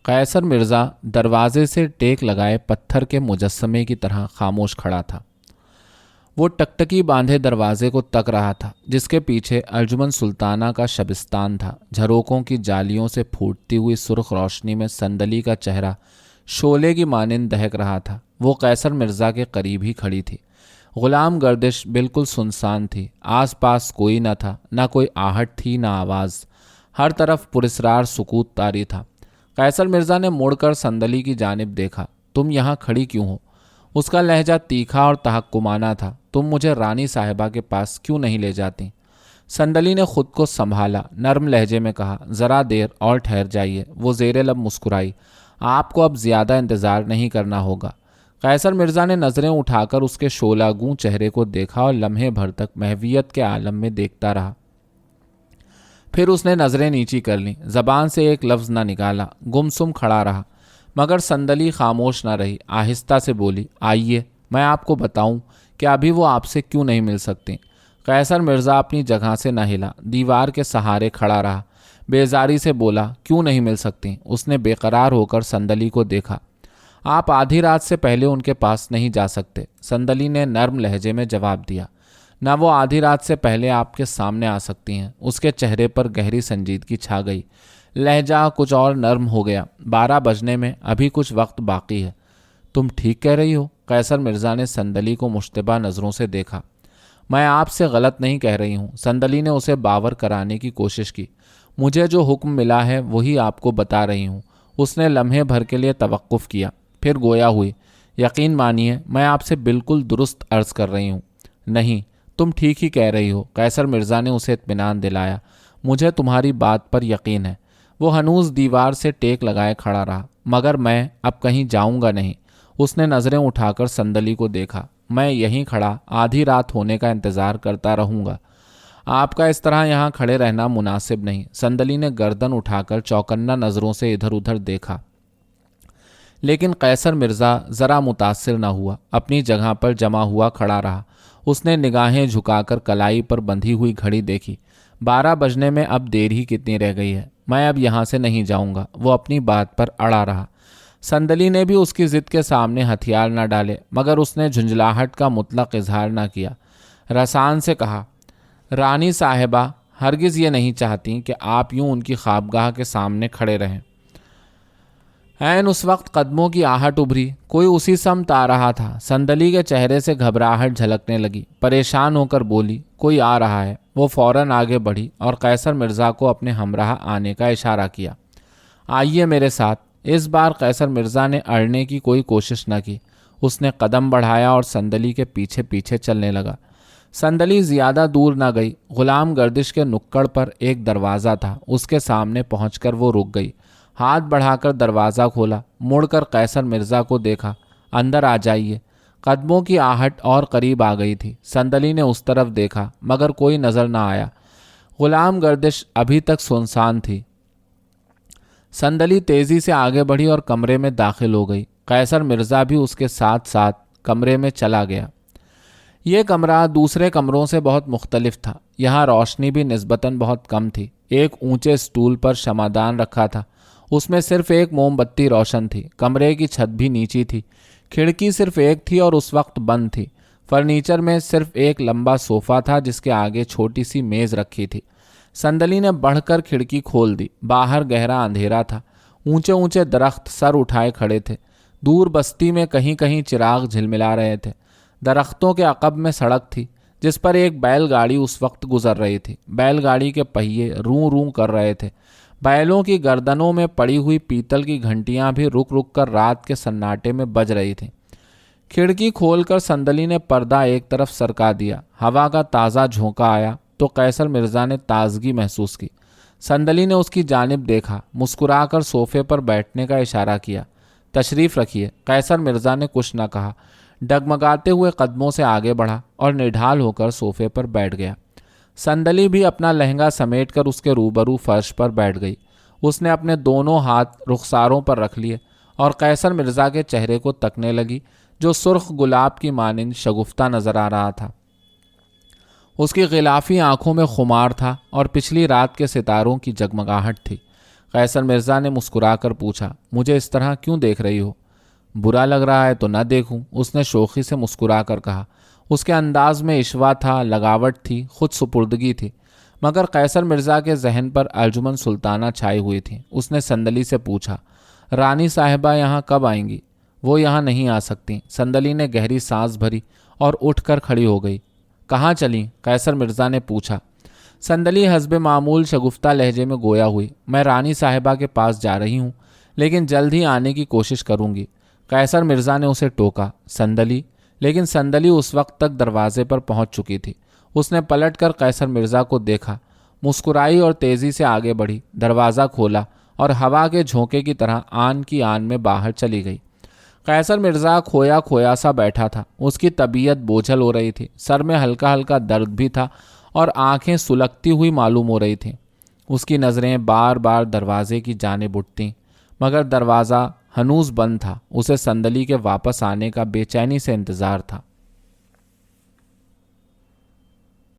قیصر مرزا دروازے سے ٹیک لگائے پتھر کے مجسمے کی طرح خاموش کھڑا تھا۔ وہ ٹکٹکی باندھے دروازے کو تک رہا تھا جس کے پیچھے ارجمن سلطانہ کا شبستان تھا۔ جھروکوں کی جالیوں سے پھوٹتی ہوئی سرخ روشنی میں صندلی کا چہرہ شعلے کی مانند دہک رہا تھا۔ وہ قیصر مرزا کے قریب ہی کھڑی تھی۔ غلام گردش بالکل سنسان تھی۔ آس پاس کوئی نہ تھا، نہ کوئی آہٹ تھی نہ آواز۔ ہر طرف پراسرار سکوت طاری تھا۔ قیصر مرزا نے مڑ کر صندلی کی جانب دیکھا۔ تم یہاں کھڑی کیوں ہو؟ اس کا لہجہ تیکھا اور تحکمانہ تھا۔ تم مجھے رانی صاحبہ کے پاس کیوں نہیں لے جاتی؟ صندلی نے خود کو سنبھالا، نرم لہجے میں کہا، ذرا دیر اور ٹھہر جائیے۔ وہ زیر لب مسکرائی، آپ کو اب زیادہ انتظار نہیں کرنا ہوگا۔ قیصر مرزا نے نظریں اٹھا کر اس کے شعلہ گوں چہرے کو دیکھا اور لمحے بھر تک محویت کے عالم میں دیکھتا رہا۔ پھر اس نے نظریں نیچی کر لیں، زبان سے ایک لفظ نہ نکالا، گمسم کھڑا رہا۔ مگر صندلی خاموش نہ رہی، آہستہ سے بولی، آئیے میں آپ کو بتاؤں کہ ابھی وہ آپ سے کیوں نہیں مل سکتے۔ قیصر مرزا اپنی جگہ سے نہ ہلا، دیوار کے سہارے کھڑا رہا، بیزاری سے بولا، کیوں نہیں مل سکتے؟ اس نے بے قرار ہو کر صندلی کو دیکھا۔ آپ آدھی رات سے پہلے ان کے پاس نہیں جا سکتے، صندلی نے نرم لہجے میں جواب دیا۔ نہ وہ آدھی رات سے پہلے آپ کے سامنے آ سکتی ہیں۔ اس کے چہرے پر گہری سنجیدگی چھا گئی، لہجہ کچھ اور نرم ہو گیا۔ 12 بجنے میں ابھی کچھ وقت باقی ہے۔ تم ٹھیک کہہ رہی ہو؟ قیصر مرزا نے صندلی کو مشتبہ نظروں سے دیکھا۔ میں آپ سے غلط نہیں کہہ رہی ہوں، صندلی نے اسے باور کرانے کی کوشش کی۔ مجھے جو حکم ملا ہے وہی آپ کو بتا رہی ہوں۔ اس نے لمحے بھر کے لیے توقف کیا، پھر گویا ہوئی، یقین مانیے میں آپ سے بالکل درست عرض کر رہی ہوں۔ نہیں، تم ٹھیک ہی کہہ رہی ہو، قیصر مرزا نے اسے اطمینان دلایا۔ مجھے تمہاری بات پر یقین ہے۔ وہ ہنوز دیوار سے ٹیک لگائے کھڑا رہا۔ مگر میں اب کہیں جاؤں گا نہیں۔ اس نے نظریں اٹھا کر صندلی کو دیکھا۔ میں یہیں کھڑا آدھی رات ہونے کا انتظار کرتا رہوں گا۔ آپ کا اس طرح یہاں کھڑے رہنا مناسب نہیں۔ صندلی نے گردن اٹھا کر چوکنا نظروں سے ادھر ادھر دیکھا، لیکن قیصر مرزا ذرا متاثر نہ ہوا، اپنی جگہ پر جمع ہوا کھڑا رہا۔ اس نے نگاہیں جھکا کر کلائی پر بندھی ہوئی گھڑی دیکھی۔ 12 بجنے میں اب دیر ہی کتنی رہ گئی ہے؟ میں اب یہاں سے نہیں جاؤں گا۔ وہ اپنی بات پر اڑا رہا۔ صندلی نے بھی اس کی ضد کے سامنے ہتھیار نہ ڈالے، مگر اس نے جھنجھلاہٹ کا مطلق اظہار نہ کیا۔ رسان سے کہا، رانی صاحبہ ہرگز یہ نہیں چاہتی کہ آپ یوں ان کی خوابگاہ کے سامنے کھڑے رہیں۔ عین اس وقت قدموں کی آہٹ ابھری، کوئی اسی سمت آ رہا تھا۔ صندلی کے چہرے سے گھبراہٹ جھلکنے لگی، پریشان ہو کر بولی، کوئی آ رہا ہے۔ وہ فوراً آگے بڑھی اور قیصر مرزا کو اپنے ہمراہ آنے کا اشارہ کیا۔ آئیے میرے ساتھ۔ اس بار قیصر مرزا نے اڑنے کی کوئی کوشش نہ کی۔ اس نے قدم بڑھایا اور صندلی کے پیچھے پیچھے چلنے لگا۔ صندلی زیادہ دور نہ گئی۔ غلام گردش کے نکڑ پر ایک دروازہ تھا، اس کے سامنے پہنچ کر وہ رک گئی۔ ہاتھ بڑھا کر دروازہ کھولا، مڑ کر قیصر مرزا کو دیکھا، اندر آ جائیے۔ قدموں کی آہٹ اور قریب آ گئی تھی۔ صندلی نے اس طرف دیکھا، مگر کوئی نظر نہ آیا۔ غلام گردش ابھی تک سنسان تھی۔ صندلی تیزی سے آگے بڑھی اور کمرے میں داخل ہو گئی۔ قیصر مرزا بھی اس کے ساتھ ساتھ کمرے میں چلا گیا۔ یہ کمرہ دوسرے کمروں سے بہت مختلف تھا۔ یہاں روشنی بھی نسبتاً بہت کم تھی۔ ایک اونچے سٹول پر شمعدان رکھا تھا، اس میں صرف ایک موم بتی روشن تھی۔ کمرے کی چھت بھی نیچی تھی، کھڑکی صرف ایک تھی اور اس وقت بند تھی۔ فرنیچر میں صرف ایک لمبا صوفہ تھا جس کے آگے چھوٹی سی میز رکھی تھی۔ صندلی نے بڑھ کر کھڑکی کھول دی۔ باہر گہرا اندھیرا تھا، اونچے اونچے درخت سر اٹھائے کھڑے تھے۔ دور بستی میں کہیں کہیں چراغ جھلملا رہے تھے۔ درختوں کے عقب میں سڑک تھی جس پر ایک بیل گاڑی اس وقت گزر رہی تھی۔ بیل گاڑی کے پہیے روں روں کر رہے تھے۔ بیلوں کی گردنوں میں پڑی ہوئی پیتل کی گھنٹیاں بھی رک رک کر رات کے سناٹے میں بج رہی تھیں۔ کھڑکی کھول کر صندلی نے پردہ ایک طرف سرکا دیا۔ ہوا کا تازہ جھونکا آیا تو قیصر مرزا نے تازگی محسوس کی۔ صندلی نے اس کی جانب دیکھا، مسکرا کر صوفے پر بیٹھنے کا اشارہ کیا۔ تشریف رکھیے۔ قیصر مرزا نے کچھ نہ کہا، ڈگمگاتے ہوئے قدموں سے آگے بڑھا اور نڈھال ہو کر صوفے پر بیٹھ گیا۔ صندلی بھی اپنا لہنگا سمیٹ کر اس کے روبرو فرش پر بیٹھ گئی۔ اس نے اپنے دونوں ہاتھ رخساروں پر رکھ لیے اور قیصر مرزا کے چہرے کو تکنے لگی جو سرخ گلاب کی مانند شگفتہ نظر آ رہا تھا۔ اس کی غلافی آنکھوں میں خمار تھا اور پچھلی رات کے ستاروں کی جگمگاہٹ تھی۔ قیصر مرزا نے مسکرا کر پوچھا، مجھے اس طرح کیوں دیکھ رہی ہو؟ برا لگ رہا ہے تو نہ دیکھوں، اس نے شوخی سے مسکرا کر کہا۔ اس کے انداز میں عشوہ تھا، لگاوٹ تھی، خود سپردگی تھی، مگر قیصر مرزا کے ذہن پر ارجمن سلطانہ چھائی ہوئی تھی۔ اس نے صندلی سے پوچھا، رانی صاحبہ یہاں کب آئیں گی؟ وہ یہاں نہیں آ سکتی۔ صندلی نے گہری سانس بھری اور اٹھ کر کھڑی ہو گئی۔ کہاں چلیں؟ قیصر مرزا نے پوچھا۔ صندلی حسب معمول شگفتہ لہجے میں گویا ہوئی، میں رانی صاحبہ کے پاس جا رہی ہوں، لیکن جلد ہی آنے کی کوشش کروں گی۔ قیصر مرزا نے اسے ٹوکا، صندلی؟ لیکن صندلی اس وقت تک دروازے پر پہنچ چکی تھی۔ اس نے پلٹ کر قیصر مرزا کو دیکھا، مسکرائی اور تیزی سے آگے بڑھی، دروازہ کھولا اور ہوا کے جھونکے کی طرح آن کی آن میں باہر چلی گئی۔ قیصر مرزا کھویا کھویا سا بیٹھا تھا، اس کی طبیعت بوجھل ہو رہی تھی، سر میں ہلکا ہلکا درد بھی تھا اور آنکھیں سلگتی ہوئی معلوم ہو رہی تھیں۔ اس کی نظریں بار بار دروازے کی جانب اٹھتیں، مگر دروازہ ہنوز بند تھا۔ اسے صندلی کے واپس آنے کا بے چینی سے انتظار تھا۔